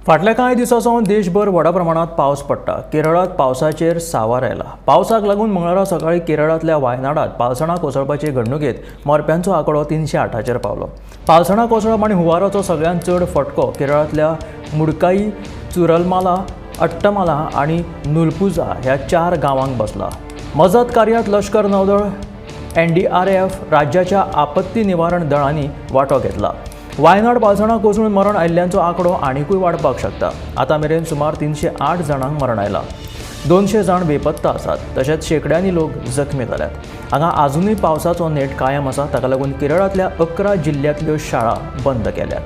फाटल्या कांय दिसांसावन देशभर व्हडा प्रमाणात पावस पडटा। केरळात पावसाचेर सावर आयला। पावसाक लागून मंगळारा सकाळी केरळांतल्या वायनाडात पालसणां कोसळपाचे घडणुकेंत मरप्यांचो आंकडो 308चेर पावलो। पालसणां कोसळप आनी हुंवाराचो सगळ्यांत चड फटको केरळांतल्या मुडकाई, चुरलमाला, अट्टमाला आनी नुलपुझा ह्या 4 गांवांक बसला। मजत कार्यांत लश्कर नौदळ, NDRF, राज्याच्या आपत्ती निवारण दळांनी वांटो घेतला। वायनाड पालसणां कोसळून मरण आयिल्ल्यांचो आंकडो आनीकूय वाडपाक शकता। आतां मेरेन सुमार 308 जाणांक मरण आयलां। 200 जाण बेपत्ता आसात, तशेंच शेकड्यांनी लोक जखमी जाल्यात। हांगा आजुनूय पावसाचो नेट कायम आसा, ताका लागून केरळांतल्या 11 जिल्ल्यांतल्यो शाळा बंद केल्यात।